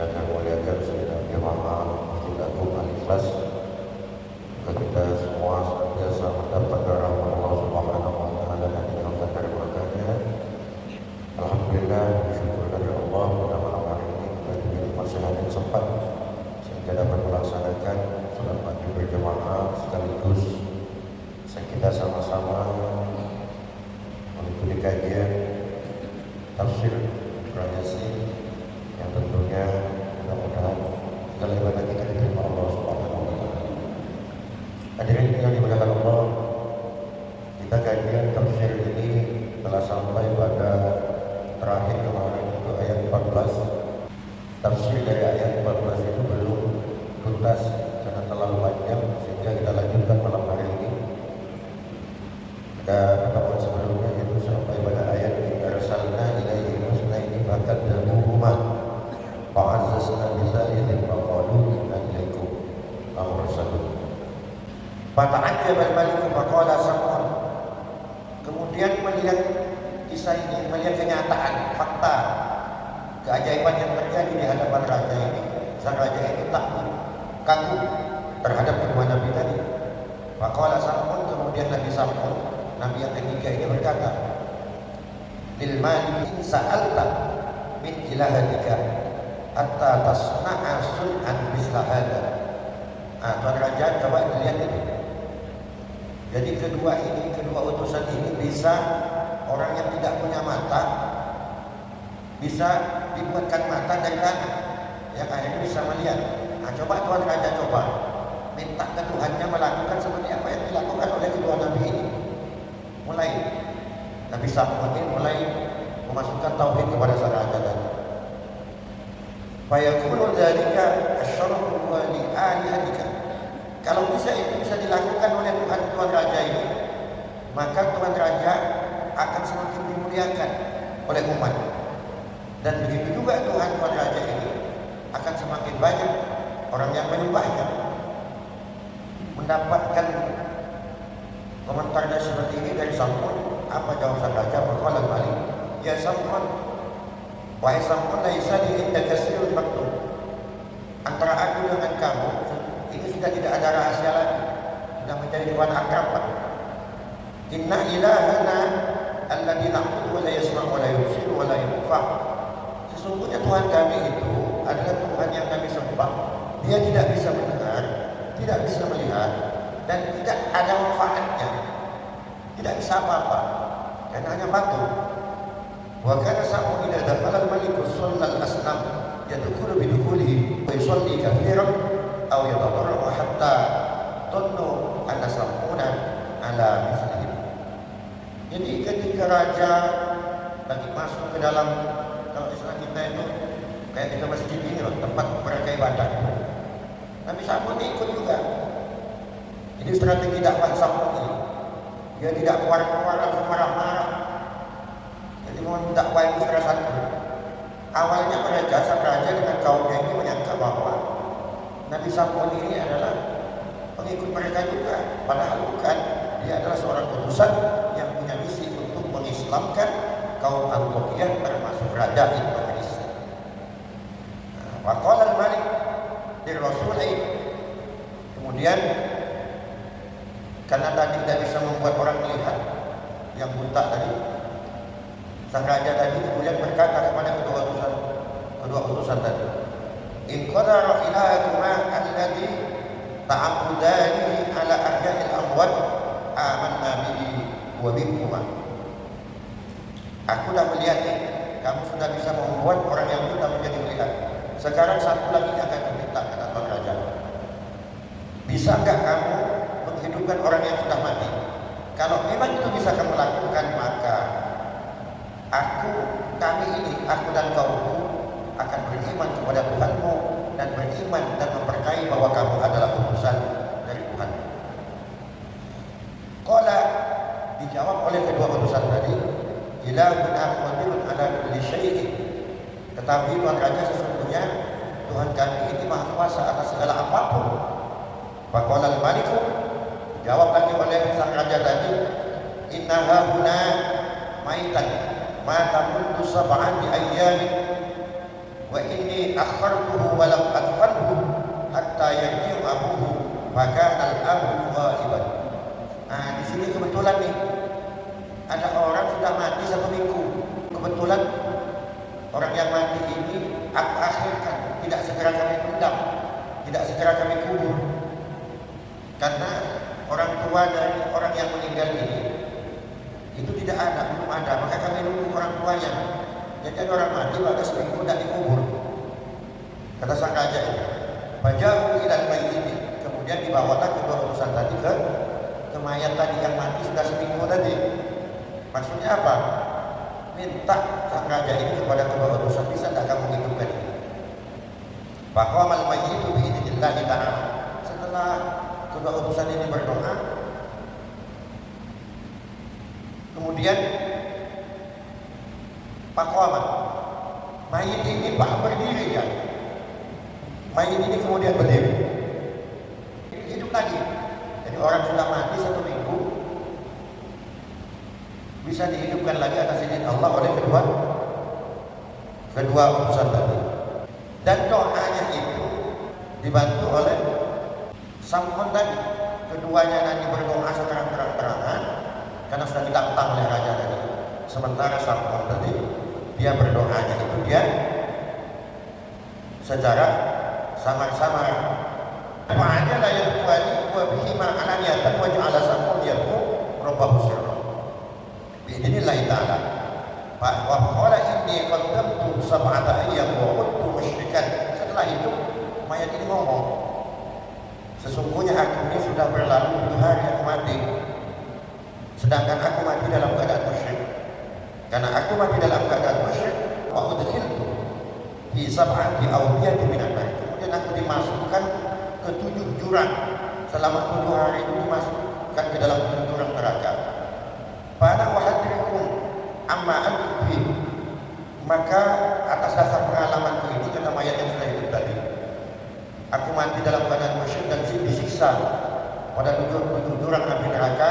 yang muliakan segenap jemaah Masjid Agung Al-Ikhlas. Kita semua senantiasa mendapat rahmat Allah Subhanahu wa taala dan dijalankan dari berkahnya. Alhamdulillah, bersyukur dari Allah pada malam hari ini kita diberi nasihat yang sempat sehingga dapat melaksanakan salat maghrib berjamaah sekaligus kita sama-sama mengikuti kajian tafsir Quran Yasin yang tentunya mudah-mudahan segala ibadah kita diterima Allah Subhanahu wa taala. Hadirin yang dimuliakan Allah, kita kajian tafsir ini telah sampai pada terakhir kemarin itu ayat 14. Tafsir dari ayat 14 itu belum tuntas karena terlalu panjang sehingga kita lanjutkan malam hari ini. Ada pertemuan sebelumnya itu sampai pada ayat arsalna ilaihi musnaini fakadzabuhuma fa'azzazna bisalihim faqalu inna ilaikum mursalun. Fata'ajjaba al-maliku faqala sam'un. Kemudian melihat kisah ini, melihat kenyataan, fakta, keajaiban yang terjadi di hadapan raja ini. Sang raja itu takut, kagum terhadap kedua nabi tadi. Faqala sam'un, kemudian Nabi Sam'un, nabi yang ketiga ini berkata, lil malik in sa'alta min ilahatika hatta tasna'a sun'an misla hada. Tuan raja, coba lihat ini. Jadi kedua utusan ini bisa orang yang tidak punya mata bisa dibuatkan mata dari tanah, yang akhirnya bisa melihat. Coba Tuan Raja coba minta ke Tuhannya melakukan seperti apa yang dilakukan oleh kedua nabi ini. Mulai Nabi Sam'un ini mulai memasukkan tauhid kepada sang raja tadi. Fayaqulu dzalika asyarafu wa li alihatika. Kalau itu bisa dilakukan oleh Tuhan Raja ini, maka Tuhan Raja akan semakin dimuliakan oleh umat. Dan begitu juga Tuhan Raja ini akan semakin banyak orang yang menyembahnya. Mendapatkan komentarnya seperti ini dari Sam'un. Apa jawab sang raja? Faqala al-malik, ya Sam'un, wahai Sam'un, laisa li indaka sirrun maktub. Antara aku dengan kamu ini sudah tidak ada rahasia lagi, sudah menjadi kawan akrab. Inna ilahana alladzi na'budu wa la yasma'u wa la yubsiru wa la yanfa'. Sesungguhnya Tuhan kami itu adalah Tuhan yang kami sembah. Dia tidak bisa mendengar, tidak bisa melihat, dan tidak ada manfaatnya. Tidak bisa apa-apa, karena hanya batu. Wa kana Sam'un idza dakhala al-maliku shalla al-asnam yadkhulu bi dukhulihi wa yusalli kathiran aw yatadarra hatta tunnu anna Sam'una ala mislihim. Jadi ketika raja lagi masuk ke dalam, kalau istilah kita itu kayak kita masjid ini loh, tempat mereka ibadah, Nabi Sam'un ikut juga. Jadi strategi dakwah Sam'un ini, dia tidak keluar-keluar langsung marah-marah. Jadi mau dakwah itu secara santun. Awalnya mereka sang raja dengan kaumnya ini menyangka bahwa Nabi Sam'un ini adalah pengikut mereka juga, padahal bukan. Dia adalah seorang utusan yang punya misi untuk mengislamkan kaum Antakiyah termasuk Raja Indonesia. Faqala al-malik lirrasuli. Kemudian karena tadi tidak bisa membuat orang melihat yang buta tadi, sang raja tadi kemudian berkata kepada kedua utusan tadi, in qadara ilahakuma alladhi ta'abudani ala ahya'il amwat amanna bihi wa bihuma. Aku dah melihat nih, kamu sudah bisa membuat orang yang buta menjadi melihat. Sekarang satu lagi yang akan diminta, kata Tuan Raja. Bisa enggak kamu menghidupkan orang yang sudah mati? Kalau memang itu bisa kamu lakukan, maka kami ini, aku dan kaumku akan beriman kepada Tuhanmu dan beriman dan mempercayai bahwa kamu adalah utusan dari Tuhan. Qala, dijawab oleh kedua utusan tadi, ilahuna qadirun ala kulli syai'in. Ketahui Tuhan Raja, sesungguhnya Tuhan kami ini maha kuasa atas segala apapun. Faqala al-maliku, dijawab lagi oleh sang raja tadi, inna hahuna maitan ma tamundu sab'ati ayyamin wa inni akhartuhu wa lam adfanhu hatta yarji'u abuhu maka al-abu ghaiban. Nah, di sini kebetulan nih ada orang sudah mati 1 minggu. Kebetulan orang yang mati ini aku akhirkan, tidak segera kami pendam, tidak segera kami kubur. Karena orang tua dari orang yang meninggal ini itu tidak ada, belum ada, maka kami nunggu orang tuanya. Jadi ada orang mati pada seminggu tidak dikubur. Kata sang raja ini, fajahu ilal mayyit, kemudian dibawalah kedua utusan tadi ke mayat tadi yang mati sudah seminggu tadi. Maksudnya apa? Minta sang raja ini kepada kedua utusan, bisa tidak kamu hidupkan ini? Faqamal mayyitu bi idznillah ta'ala. Setelah kedua utusan ini berdoa, kemudian faqamat, mayit ini berdiri ya. Mayit ini kemudian berdiri, hidup lagi. Jadi orang sudah mati 1 minggu bisa dihidupkan lagi atas izin Allah oleh kedua utusan tadi. Dan doanya itu dibantu oleh Sam'un tadi. Keduanya nanti berdoa seterang-terangan karena sudah ditantang oleh raja tadi. Sementara Sam'un tadi dia berdoanya itu dia secara samar-samar. Wa'ada la yadkuani wa bihima alaniyatan wa ja'ala Sam'un yadku rabbahu sirra bi'idnillahi ta'ala. Wa qala inni qaddamtu sab'ata ayyam wa kuntu musyrikan. Setelah itu mayat ini ngomong, sesungguhnya aku ini sudah berlalu 7 hari aku mati, sedangkan aku mati dalam keadaan musyrik. Karena aku mati dalam keadaan musyrik, wa udkhiltu fi sab'ati awdiyati minan nar. Kemudian aku dimasukkan ke 7 jurang. Selama 7 hari itu dimasukkan ke dalam 7 jurang neraka. Fa ana uhaddirukum amma antum fi. Maka atas dasar pengalamanku ini, kata mayat yang sudah hidup tadi, aku mati dalam keadaan musyrik dan disiksa pada 7 jurang api neraka.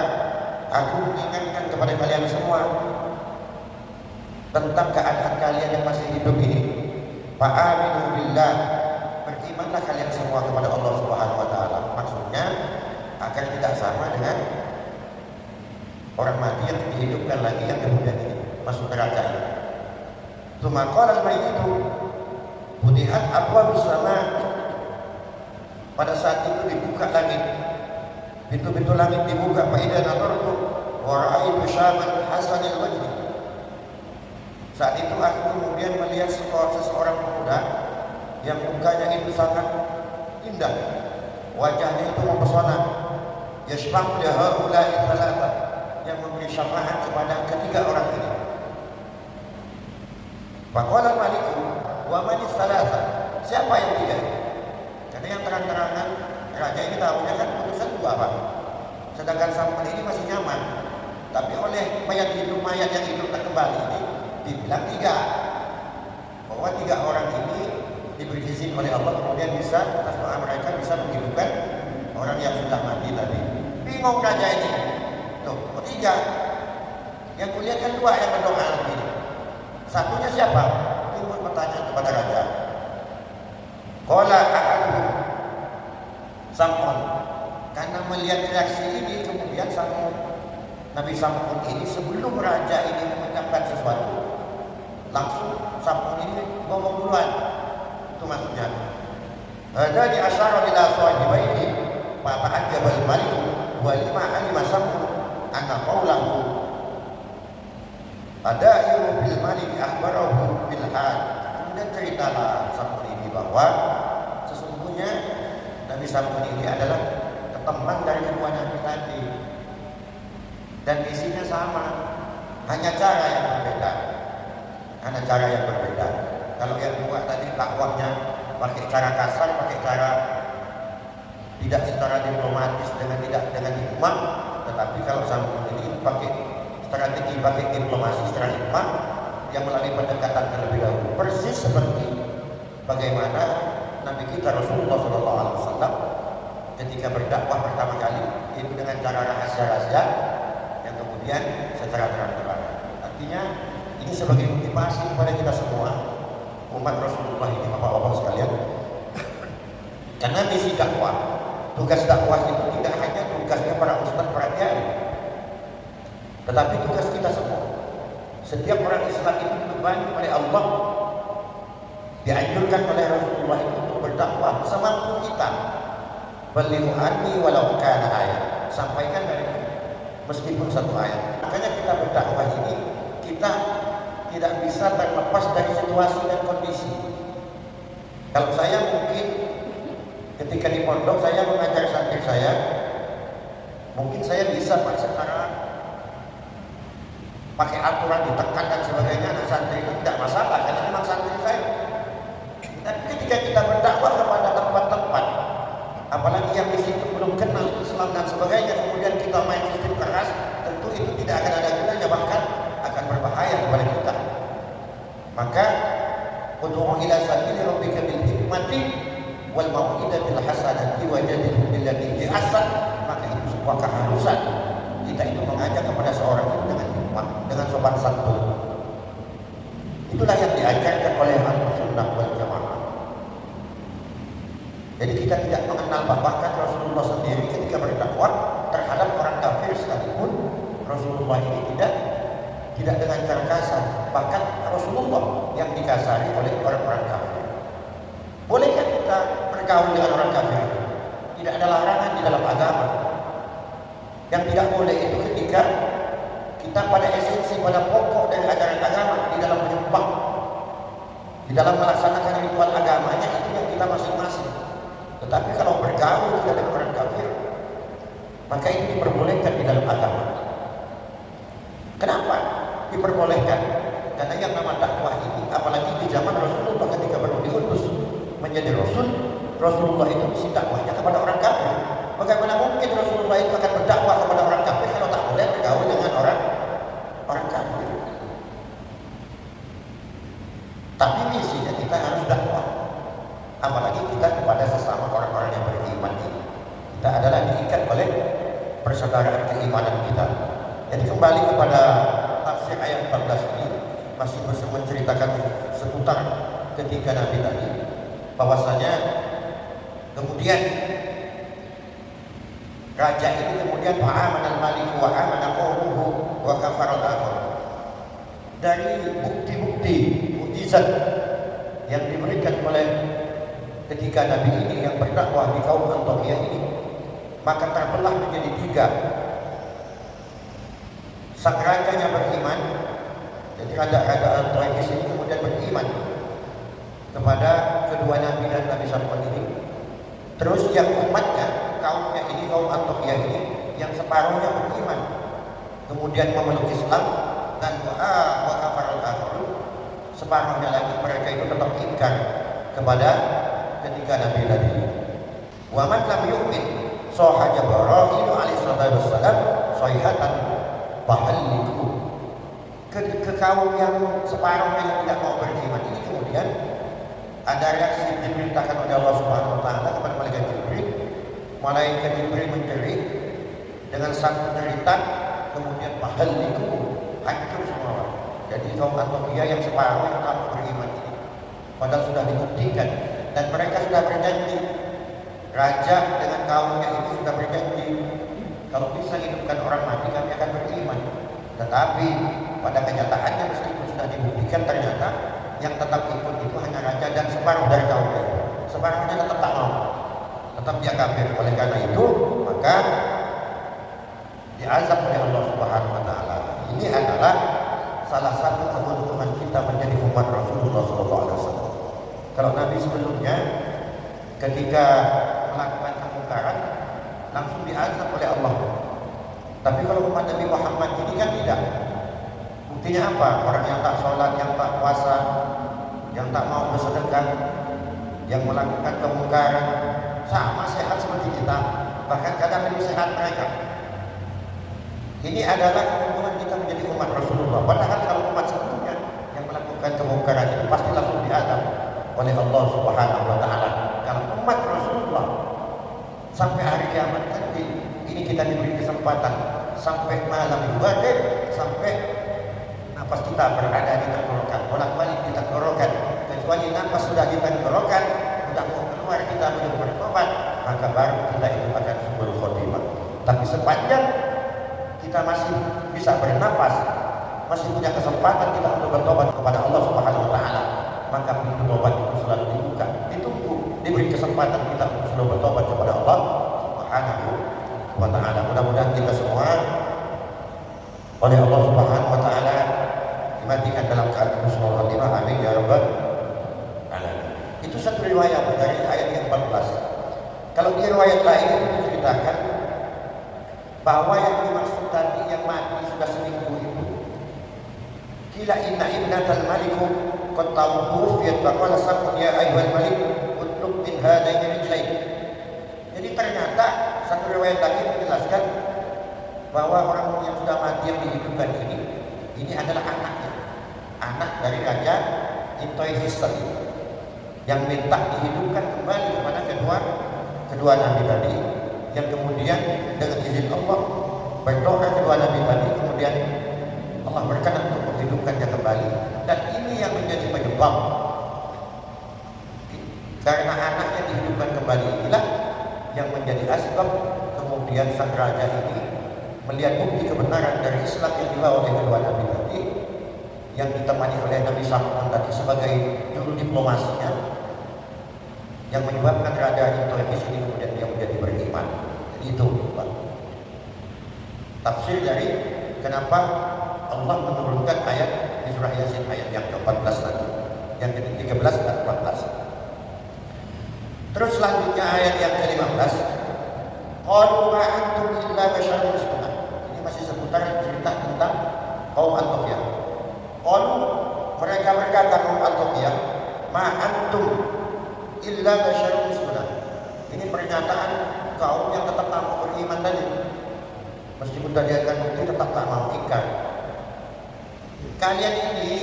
Aku mengingatkan kepada kalian semua tentang keadaan kalian yang masih hidup ini. Fa'aminu billah, berimanlah kalian semua kepada Allah Subhanahu wa taala. Maksudnya agar tidak sama dengan orang mati yang dihidupkan lagi yang kemudian ini masuk neraka ini. Tsumma qala al-mayyitu futihat abwabus sama. Pada saat itu dibuka langit, pintu-pintu langit dibuka. Fa idza nadartu wa ra'aytu syaban hasanil wajhi. Saat itu aku kemudian melihat seseorang pemuda yang mukanya itu sangat indah, wajahnya itu mempesona. Yashfa'u li haula'i thalatha, yang memberi syafaat kepada ketiga orang ini. Faqala al-maliku wa man thalatha, siapa yang tiga? Karena yang terang-terangan raja ini tahunya kan putusan 2 Pak. Sedangkan Sam'un ini masih nyaman, tapi oleh mayat yang hidup kembali ini dibilang 3, bahwa 3 orang ini diberi izin oleh Allah, kemudian bisa atas doa mereka bisa menghidupkan orang yang sudah mati tadi. Bingung raja ini, tuh kok 3? Yang kulihat kan 2 yang berdoa lagi. Satunya siapa? Timbul pertanyaan kepada raja. Qala ahaduhum Sam'un. Karena melihat reaksi ini, kemudian Nabi Sam'un ini sebelum raja ini mengucapkan sesuatu, langsung Sam'un ini ngomong duluan. Itu maksudnya. Hadza di asyara ila sahibaihi fa ta'ajjaba al-malik wa lima alima Sam'un anna qawlahu adairu bil malik akhbarahu bil hal. Kemudian ceritalah Sam'un ini bahwa sesungguhnya Nabi Sam'un ini adalah teman dari kedua nabi tadi, dan isinya sama, hanya cara yang berbeda. Kalau yang 2 tadi dakwahnya pakai cara kasar, pakai cara tidak secara diplomatis, dengan hikmah. Tetapi kalau Sam'un ini pakai strategi, pakai diplomasi secara hikmah, yang melalui pendekatan terlebih dahulu. Persis seperti bagaimana Nabi kita Rasulullah SAW ketika berdakwah pertama kali itu dengan cara rahasia-rahasia yang kemudian secara terang-terangan. Artinya ini sebagai motivasi kepada kita semua umat Rasulullah ini, bapak-bapak sekalian. Karena misi dakwah, tugas dakwah itu tidak hanya tugasnya para ustadz, para kiai, tetapi tugas kita semua. Setiap orang Islam itu dibebani oleh Allah, dianjurkan oleh Rasulullah itu untuk berdakwah semampu kita. Balighu anni walau kana ayat, sampaikan dari meskipun satu ayat. Makanya kita berdakwah ini, kita tidak bisa terlepas dari situasi dan kondisi. Kalau saya mungkin ketika di pondok saya mengajar santri saya, mungkin saya bisa Pak sekarang pakai aturan ditekan dan sebagainya, nah santri itu tidak masalah karena memang santri saya. Tapi ketika kita berdakwah kepada tempat-tempat, apalagi yang di situ belum kenal Islam dan sebagainya, kemudian kita main sistem keras, tentu itu tidak akan ada gunanya, bahkan akan berbahaya kepada kita. Maka ud'u ila sabili rabbika bil hikmati wal mau'izatil hasanati wajadilhum billati hi ahsan. Maka itu sebuah keharusan kita itu mengajak kepada seorang itu dengan hikmah, dengan sopan santun. Itulah yang diajarkan oleh Ahlussunnah wal Jamaah. Jadi kita tidak mengenal, bahkan Rasulullah sendiri ketika berdakwah terhadap orang kafir sekalipun, Rasulullah ini tidak dengan cara kasar. Bahkan Rasulullah yang dikasari oleh orang-orang kafir. Bolehkah kita bergaul dengan orang kafir? Tidak ada larangan di dalam agama. Yang tidak boleh itu ketika kita pada esensi, pada pokok dari ajaran agama, di dalam menyembah, di dalam melaksanakan ritual agamanya, itu yang kita masing-masing. Tetapi kalau bergaul dengan orang kafir, maka itu diperbolehkan di dalam agama. Kenapa diperbolehkan? Karena yang nama dakwah ini, apalagi di zaman Rasulullah ketika baru diutus menjadi Rasul, Rasulullah itu isi dakwahnya kepada orang kafir. Bagaimana mungkin Rasulullah itu akan berdakwah kepada orang kafir kalau tak boleh bergaul dengan orang kafir? Tapi misinya kita harus dakwah, apalagi kita kepada sesama orang-orang yang beriman ini. Kita adalah diikat oleh persaudaraan keimanan kita. Jadi kembali kepada tafsir ayat 14 ini, masih menceritakan seputar ketiga Nabi tadi, bahwasanya kemudian raja ini kemudian fa'amanal malik wa amana qaumuhu wa kafaral akhar. Dari bukti-bukti mukjizat yang diberikan oleh ketiga Nabi ini yang berdakwah di kaum Antiokhia ini, maka terbelah menjadi tiga. Sang rajanya beriman, jadi raja Antiochus ini kemudian beriman kepada kedua Nabi dan Nabi Salman ini. Terus yang umatnya, kaumnya ini, kaum Antiochia ini, yang separuhnya beriman, kemudian memeluk Islam, dan wa kafarul akhar, separuhnya lagi mereka itu tetap ingkar kepada ketiga Nabi tadi. Wa man lam yu'min saha Jibril alaihi wassalam sayhatan fahalliku. Ke kaum yang separuhnya yang tidak mau beriman ini, kemudian ada reaksi yang diperintahkan oleh Allah Subhanahu wa taala kepada malaikat Jibril. Malaikat Jibril menjerit dengan satu jeritan, kemudian fahalliku, hancur semua. Jadi kaum Antiokhia yang separuh yang tak beriman ini, padahal sudah dibuktikan dan mereka sudah berjanji, raja dengan kaumnya ini sudah berjanji, kalau bisa hidupkan orang mati kami akan beriman. Tetapi pada kenyataannya meskipun sudah dibuktikan, ternyata yang tetap ikut itu hanya raja dan separuh dari kaumnya. Separuhnya tetap tak mau, tetap dia kafir. Oleh karena itu maka diazab oleh Allah Subhanahu wa taala. Ini adalah salah satu keuntungan kita menjadi umat Rasulullah SAW. Kalau Nabi sebelumnya ketika melakukan kemungkaran langsung diazab oleh Allah. Tapi kalau umat Nabi Muhammad ini kan tidak. Buktinya apa? Orang yang tak sholat, yang tak puasa, yang tak mau bersedekah, yang melakukan kemungkaran, sama sehat seperti kita, bahkan kadang lebih sehat mereka. Ini adalah keuntungan kita menjadi umat Rasulullah. Padahal kalau umat sebelumnya yang melakukan kemungkaran itu pasti langsung diazab oleh Allah Subhanahu wa taala. Kalau umat Rasulullah sampai hari kiamat nanti, ini kita diberi kesempatan sampai malam ibadah, sampai napas kita berada di tenggorokan, bolak-balik di tenggorokan, kecuali nafas sudah di tenggorokan, sudah mau keluar kita belum bertobat, maka baru kita itu akan suul khotimah. Tapi sepanjang kita masih bisa bernapas, masih punya kesempatan kita untuk bertobat kepada Allah Subhanahu wa taala, maka pintu tobat itu selalu dibuka, ditunggu, diberi kesempatan kita untuk selalu bertobat kepada Allah Subhanahu wa taala. Mudah-mudahan kita semua oleh Allah Subhanahu wa taala dimatikan dalam keadaan husnul khatimah. Amin ya rabbal alamin. Itu satu riwayat dari ayat yang 14. Kalau di riwayat lain itu diceritakan bahwa yang dimaksud tadi yang mati sudah seminggu itu, kila inna ibnatal maliku qad tawfiyat wa qala sabun ya ayyuhal malik utlub min hadaini rijlain. Jadi ternyata satu riwayat lagi menjelaskan bahwa orang yang sudah mati yang dihidupkan ini adalah anaknya, anak dari Raja Intoihis yang minta dihidupkan kembali kepada kedua nabi tadi, yang kemudian dengan izin Allah berdoa kedua nabi tadi, kemudian Allah berkenan untuk menghidupkannya kembali. Dan ini yang menjadi penyebab, karena anaknya dihidupkan kembali inilah yang menjadi asbab kemudian sang raja ini melihat bukti kebenaran dari Islam yang dibawa oleh kedua nabi tadi, yang ditemani oleh Nabi Salman tadi sebagai juru diplomasinya, yang menyebabkan Raja Intoihis ini kemudian dia menjadi beriman. Jadi itu Pak, tafsir dari kenapa Allah menurunkan ayat di surah Yasin ayat yang ke-14 tadi, yang ke-13 dan 14. Terus selanjutnya ayat yang ke-15, qalu ma antum illa basyarun misluna. Ini masih seputar cerita tentang kaum Antokia. Qalu, mereka berkata kaum Antokia, ma antum illa basyarun misluna. Ini pernyataan kaum yang tetap tak mau beriman tadi, meskipun tadi akan bukti tetap tak mau ingkar. Kalian ini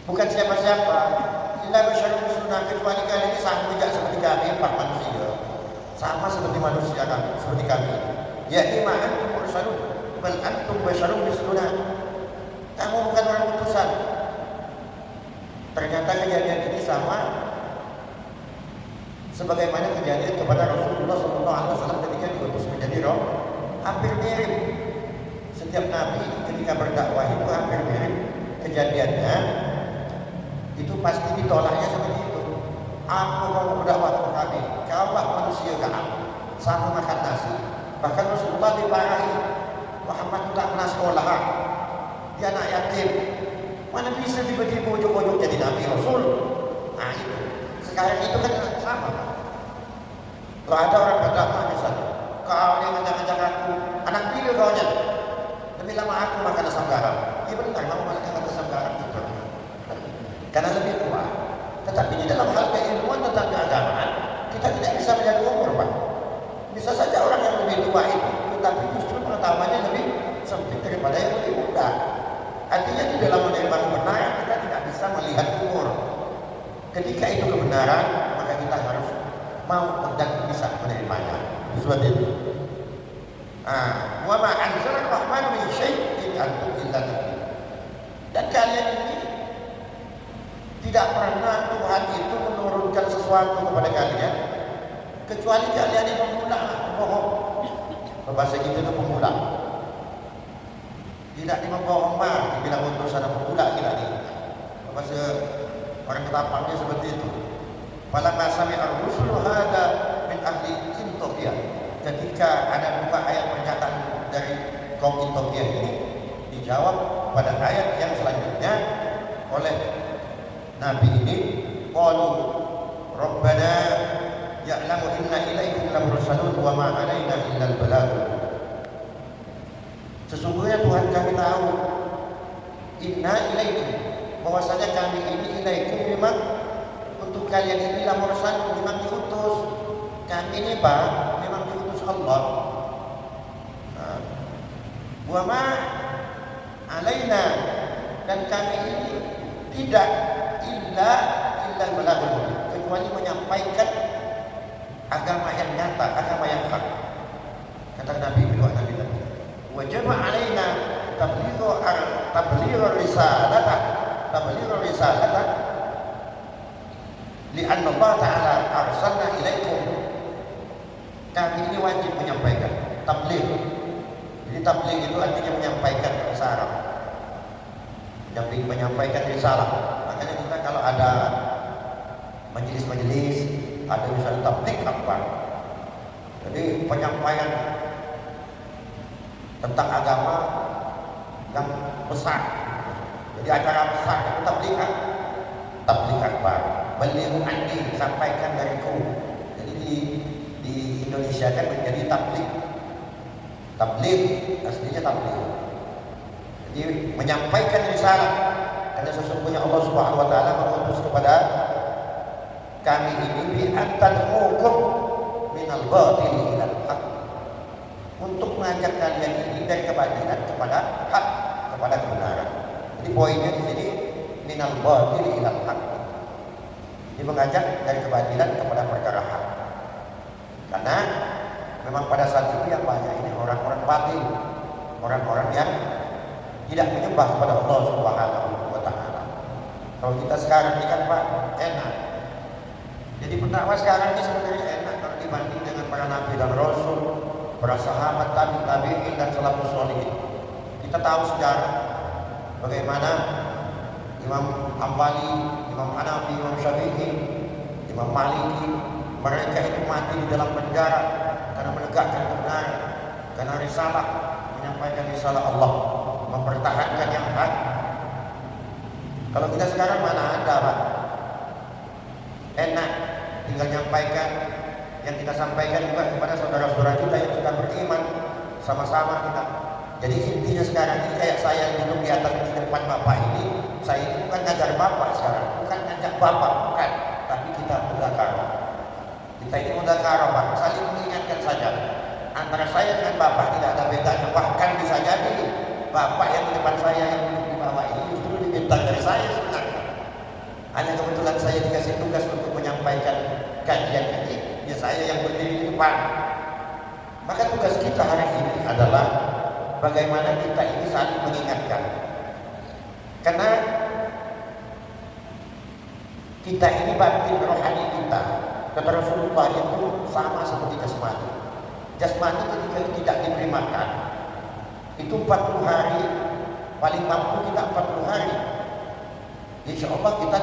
bukan siapa-siapa, illa basyarun misluna, kecuali kalian ini sama juga seperti kami, empat manusia, sama seperti manusia kami, seperti kami. Yakni ma antum mursalun bal antum basyarun misluna. Kamu bukan orang utusan. Ternyata kejadian ini sama sebagaimana kejadian kepada Rasulullah SAW ketika diutus menjadi roh, hampir mirip. Setiap nabi ketika berdakwah itu hampir mirip kejadiannya. Itu pasti ditolaknya seperti itu. Aku mau berdakwah kepada kami, kaulah manusia kamu, sama makan nasi. Bahkan Rasulullah dimarahi, Muhammad tak pernah sekolah, dia anak yatim, mana bisa tiba-tiba ujung-ujung jadi nabi Rasul. Nah itu, sekarang itu kan sama. Kalau ada orang berdakwah misalnya, kau yang ngajak-ngajak aku, anak pilih kau nya, lebih lama aku makan asam garam. Iya benar, kamu makan asam garam itu, karena lebih kuat. Tetapi di dalam hal keilmuan tentang keagamaan, kita tidak bisa melihat umur, Pak. Bisa saja orang yang lebih tua itu, tetapi justru pengetahuannya lebih sempit daripada yang lebih muda. Artinya di dalam menerima kebenaran kita tidak bisa melihat umur. Ketika itu kebenaran, maka kita harus mau dan bisa menerimanya. Seperti itu. Wa ma anzala ar-rahman min syai'in antum illa tadbir. Dan kalian ini tidak pernah Tuhan itu menurunkan sesuatu kepada kalian kecuali kalian yang pemula, bohong. Bahasa kita itu pemula. Tidak dimembohong mah, dibilang utusan pemula tidak nih. Bahasa orang ketapangnya seperti itu. Falamma sami'a ar-rusul hada min ahli Intokiyah. Ketika ada buka ayat pernyataan dari kaum Intokiyah ini, dijawab pada ayat yang selanjutnya oleh Nabi ini, qalu rabbana ya'lamu inna ilaikum lamursalun wa ma 'alaina illa al-balagh. Sesungguhnya Tuhan kami tahu, inna ilaikum, bahwasanya kami ini ilaikum memang untuk kalian ini lamursalun, memang diutus. Kami ini Pak, memang diutus Allah. Wa ma 'alaina, dan kami ini tidak illa al-balaghul mubin, kecuali menyampaikan agama yang nyata, agama yang hak. Kata Nabi kedua Nabi tadi, wajib alaina tablighu risalah tablighu risalata li'anna Allah Ta'ala arsalna ilaikum. Kami ini wajib menyampaikan tabligh. Jadi tabligh itu artinya menyampaikan risalah, menyampaikan risalah. Makanya kita kalau ada majelis-majelis, ada misalnya tabligh akbar, jadi penyampaian tentang agama yang besar, jadi acara besar itu tabligh akbar. Balighu anni, sampaikan dariku. Jadi di Indonesia kan menjadi tabligh aslinya tabligh. Jadi menyampaikan risalah, karena sesungguhnya Allah Subhanahu wa taala mengutus kepada kami ini bi antad'ukum minal batili ilal haq, untuk mengajak kalian ini dari kebatilan kepada hak, kepada kebenaran. Jadi poinnya di sini minal batili ilal haq. Jadi mengajak dari kebatilan kepada perkara hak. Karena memang pada saat itu yang banyak ini orang-orang batil, orang-orang yang tidak menyembah kepada Allah Subhanahu wa taala. Kalau kita sekarang ini kan Pak, enak. Jadi pendakwah sekarang ini sebenarnya enak kalau dibanding dengan para nabi dan rasul, para sahabat, tabi'in dan salafus sholihin. Kita tahu sejarah bagaimana Imam Hambali, Imam Hanafi, Imam Syafi'i, Imam Maliki, mereka itu mati di dalam penjara karena menegakkan kebenaran, karena risalah, menyampaikan risalah Allah, mempertahankan yang hak. Kalau kita sekarang mana ada Pak? Enak, tinggal menyampaikan yang kita sampaikan juga kepada saudara-saudara kita yang sudah beriman, sama-sama kita. Jadi intinya sekarang ini kayak saya yang duduk di atas di depan Bapak ini, saya itu bukan ngajar Bapak sekarang, bukan ngajak Bapak, bukan, tapi kita mudzakarah. Kita ini mudzakarah Pak, saling mengingatkan saja. Antara saya dengan Bapak tidak ada bedanya, bahkan bisa jadi Bapak yang di depan saya yang duduk di bawah ini justru lebih pintar dari saya sebenarnya. Hanya kebetulan saya dikasih tugas untuk menyampaikan kajian ini, ya saya yang berdiri di depan. Maka tugas kita hari ini adalah bagaimana kita ini saling mengingatkan. Karena kita ini batin rohani kita, kata Rasulullah itu sama seperti jasmani. Jasmani ketika tidak diberi makan, itu 40 hari, paling mampu kita 40 hari. Insya Allah kita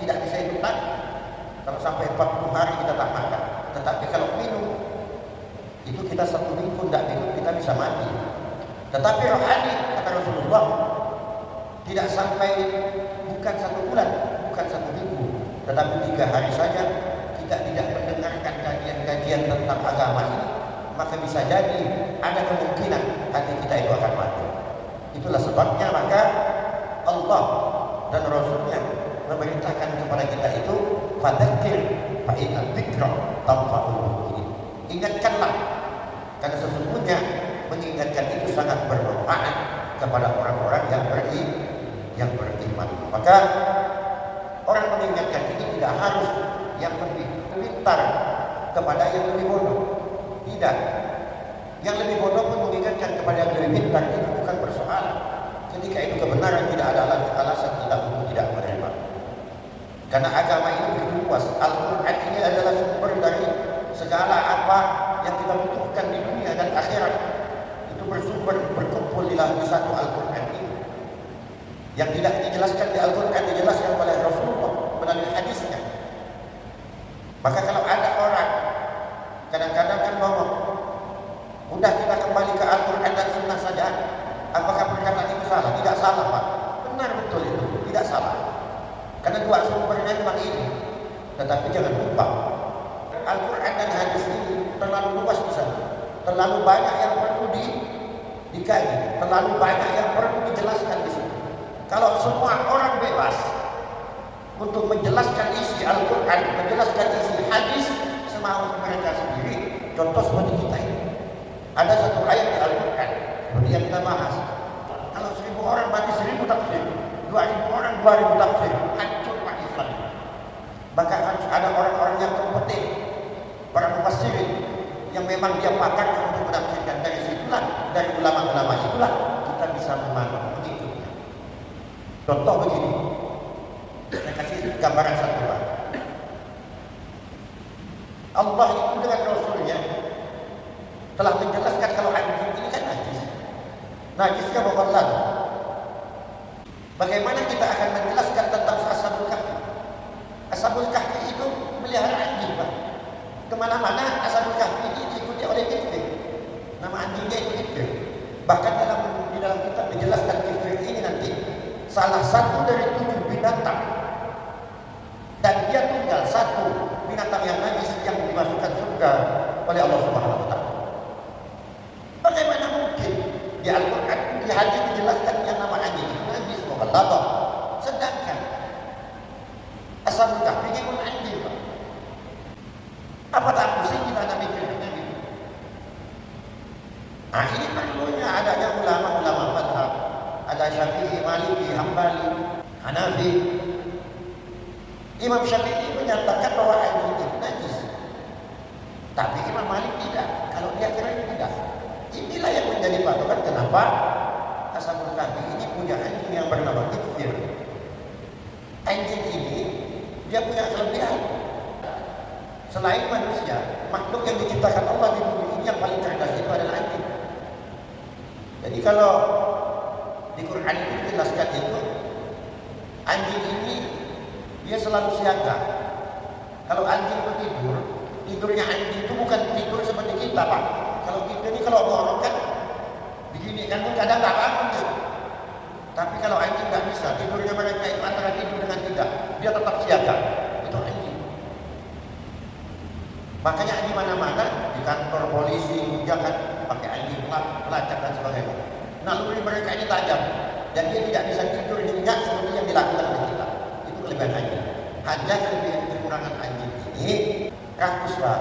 tidak bisa hidup lagi kalau sampai 40 hari kita tak makan. Tetapi kalau minum, itu kita 1 minggu tidak minum, kita bisa mati. Tetapi rohani, kata Rasulullah, tidak sampai, bukan 1 bulan, bukan 1 minggu, tetapi 3 hari saja kita tidak mendengarkan kajian-kajian tentang agama ini, maka bisa jadi ada kemungkinan hati kita itu akan mati. Itulah sebabnya maka Allah dan Rasulnya memerintahkan kepada kita itu fadzakir fa inna dzikra tanfa'ul mu'minin. Ingatkanlah, karena sesungguhnya mengingatkan itu sangat bermanfaat kepada orang-orang yang beriman. Maka orang mengingatkan ini tidak harus yang lebih pintar kepada yang lebih bodoh. Tidak. Yang lebih bodoh pun mengingatkan kepada yang lebih pintar, itu bukan persoalan. Ketika itu kebenaran, tidak ada alasan kita untuk tidak menerima. Karena agama ini begitu luas. Al-Quran ini adalah sumber dari segala apa yang kita butuhkan di dunia dan akhirat. Itu berkumpul di satu Al-Quran ini. Yang tidak dijelaskan di Al-Quran dijelaskan oleh Rasulullah melalui hadisnya. Maka kalau ada orang kadang-kadang kan ngomong, udah kita kembali ke Al-Quran dan Sunnah saja, apakah perkataan itu salah? Tidak salah Pak, benar betul itu, tidak salah. Karena dua sumbernya memang ini. Tetapi jangan lupa, Al-Quran dan hadis ini terlalu luas di sana, terlalu banyak yang perlu dikaji, terlalu banyak yang perlu dijelaskan di situ. Kalau semua orang bebas untuk menjelaskan isi Al-Quran, menjelaskan isi hadis semau mereka sendiri, contoh seperti kita ini. Ada satu ayat di Al-Quran seperti yang kita bahas. Kalau 1000 orang mati 1000 tafsir, 2000 orang 2000 tafsir, hancur Pak Islam. Maka harus ada orang-orang yang kompeten, para mufassirin yang memang dia pakar untuk menafsirkan. Dari situlah, dari ulama-ulama itulah kita bisa mengikutnya. Contoh begini, saya kasih gambaran satu Pak. Allah itu dengan Rasulnya telah menjelaskan kalau anjing ini kan najis. Najisnya mughallad. Bagaimana kita akan menjelaskan tentang Ashabul Kahfi? Ashabul Kahfi itu melihara anjing Pak. Kemana-mana Ashabul Kahfi ini diikuti oleh kifir. Nama anjingnya itu kifir. Bahkan di dalam kitab dijelaskan kifir ini nanti salah satu dari 7 binatang, dan dia tunggal satu binatang yang najis yang dimasukkan surga oleh Allah Subhanahu wa taala. Bagaimana mungkin di Al-Qur'an, di hadis dijelaskan yang nama anjing itu najis mughalladhah, sedangkan Ashabul Kahfi ini pun anjing Pak. Apa tak pusing kita ada mikirnya gitu? Nah ini perlunya adanya ulama-ulama mazhab, ada Syafi'i, Maliki, Hambali, Hanafi. Imam Syafi'i menyatakan bahwa anjing itu najis, tapi Imam Malik tidak. Kalau dia kira tidak. Inilah yang menjadi patokan kenapa Ashabul Kahfi ini punya anjing yang bernama kifir. Anjing ini dia punya kelebihan. Selain manusia, makhluk yang diciptakan Allah di bumi ini yang paling cerdas itu adalah anjing. Jadi kalau di Quran itu dijelaskan itu, anjing ini dia selalu siaga. Kalau anjing itu tidur, tidurnya anjing itu bukan tidur seperti kita Pak. Kalau kita ini kalau borok kan begini kan kadang nggak bangun ya. Tapi kalau anjing nggak bisa, tidurnya mereka itu antara tidur dengan tidak, dia tetap siaga. Itu anjing. Makanya di mana-mana, di kantor polisi, jangan pakai anjing pelacak dan sebagainya. Naluri mereka ini tajam, dan dia tidak bisa tidur nyenyak seperti yang dilakukan oleh kita. Itu kelebihan anjing. Hanya kekurangan anjing ini rakus Pak,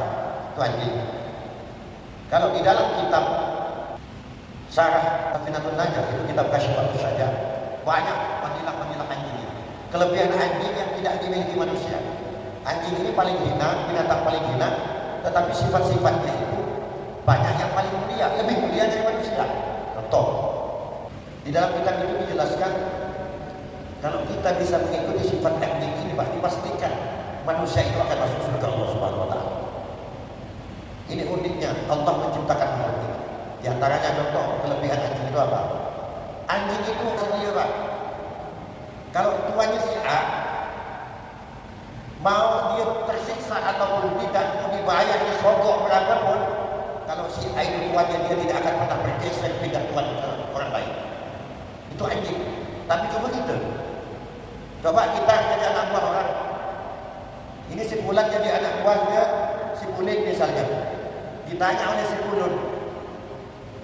itu anjing. Kalau di dalam kitab Syarah Safinatun Najah, itu kitab Kasyifatus saja, banyak fadilah-fadilah anjing ini. Kelebihan anjing yang tidak dimiliki manusia. Anjing ini paling hina, binatang paling hina, tetapi sifat-sifatnya itu banyak yang paling mulia, lebih mulia dari manusia. Contoh, di dalam kitab itu dijelaskan kalau kita bisa mengikuti sifat anjing ini, pasti pastikan manusia itu akan masuk surga Allah Subhanahu wa taala. Ini uniknya Allah menciptakan makhluk ini. Di antaranya contoh kelebihan anjing itu apa? Anjing itu sendiri Pak, kalau tuannya si A, mau dia tersiksa ataupun tidak, mau dibayar disogok berapapun, kalau si A itu tuannya, dia tidak akan pernah bergeser pindah tuan ke orang lain. Itu anjing. Tapi coba gitu, coba kita jadi anak buah orang. Ini si Fulan jadi anak buahnya si Kulit misalnya. Ditanya oleh si Kulun,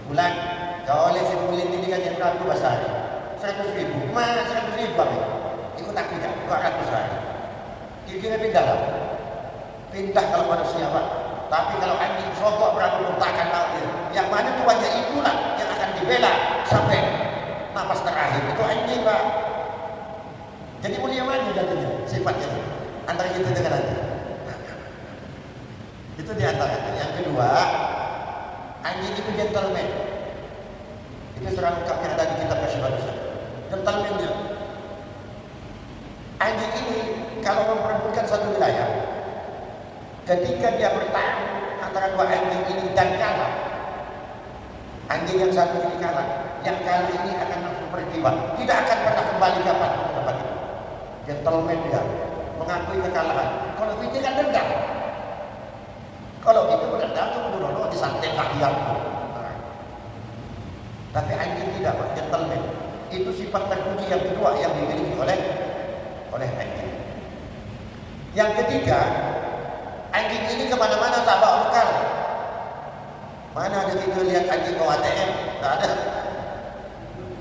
Fulan, kau oleh si Kulit ini kan yang berapa bahasa hari? 100.000. Mana 100.000 Pak? Ikut aku tidak? 200 hari. Kira-kira pindah lah. Pindah kalau manusia Pak. Tapi kalau anjing sogok berapa takkan tahu dia. Yang mana tuannya itulah yang akan dibela sampai napas terakhir. Itu anjing Pak. Jadi mulia mana jadinya sifatnya antara kita dengan anjing. Itu di antaranya. Yang kedua, anjing itu gentleman. Itu serang ungkapnya ada di kitab Kasyifatus. Gentleman dia. Anjing ini kalau memperebutkan satu wilayah, ketika dia bertarung antara dua anjing ini dan kalah, anjing yang satu ini kalah, yang kalah ini akan langsung pergi Pak. Tidak akan pernah kembali kapan ke tempat itu. Gentleman dia, mengakui kekalahan. Kalau itu kan dendam. Kalau itu berdendam itu bunuh disantet rakyatmu. Tapi anjing tidak Pak, gentleman. Itu sifat terpuji yang kedua yang dimiliki oleh anjing. Yang ketiga, anjing ini kemana-mana tak bawa bekal. Mana ada kita lihat anjing bawa ATM? Tak ada.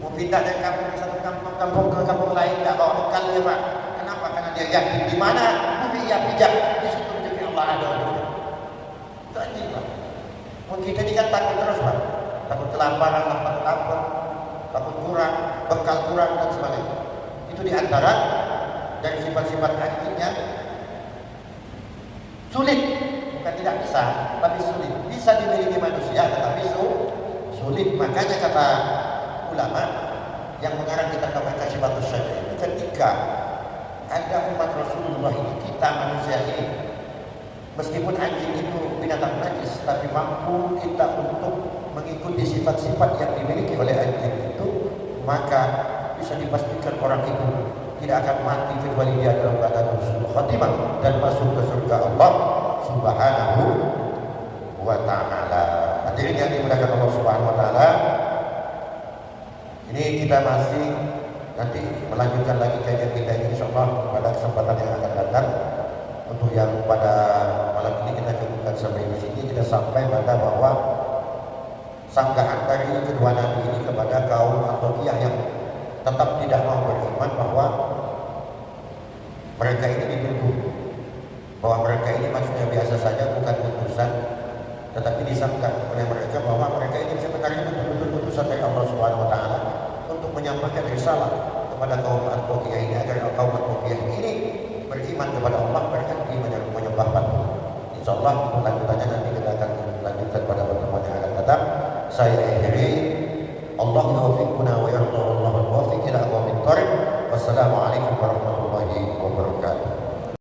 Mau pindah dari kampung satu kampung ke kampung lain tak bawa bekal dia Pak. Kenapa? Karena dia yakin di mana bumi ia pijak, di situ rezeki Allah ada. Itu anjing Pak. Mau kita ini kan takut terus Pak. Takut kelaparan, takut lapar, takut kurang, bekal kurang dan sebagainya. Itu di antara dari sifat-sifat anjingnya sulit, bukan tidak bisa, tapi sulit. Bisa dimiliki manusia, tetapi sulit. Makanya kata ulama yang mengarang kitab Kasyifatus saja ketika ada umat Rasulullah ini, kita manusia ini, meskipun anjing itu binatang najis, tapi mampu kita untuk mengikuti sifat-sifat yang dimiliki oleh anjing itu, maka bisa dipastikan orang itu tidak akan mati kecuali dia dalam keadaan husnul khatimah dan masuk ke surga Allah Subhanahu wa ta'ala. Hadirin yang dimuliakan Allah Subhanahu wa ta'ala, ini kita masih nanti melanjutkan lagi kajian kita ini insyaallah pada kesempatan yang akan datang. Untuk yang pada malam ini kita cukupkan sampai di sini. Kita sampai pada bahwa sanggahan dari kedua nabi ini kepada kaum Antiokhia yang tetap tidak mau beriman bahwa mereka ini dituduh bahwa mereka ini maksudnya biasa saja, bukan utusan, tetapi disangka oleh mereka bahwa mereka ini sebenarnya betul-betul utusan dari Allah Subhanahu wa taala untuk menyampaikan risalah kepada kaum Antiokhia ini agar kaum Antiokhia ini beriman kepada Allah, berhenti menyembah patung. Insyaallah lanjutannya nanti kita akan lanjutkan pada pertemuan yang akan datang. Saya akhiri, Allah yuwaffiquna wa yarda, wallahu al-muwaffiq ila aqwamit thariq. Wassalamualaikum warahmatullahi wabarakatuh.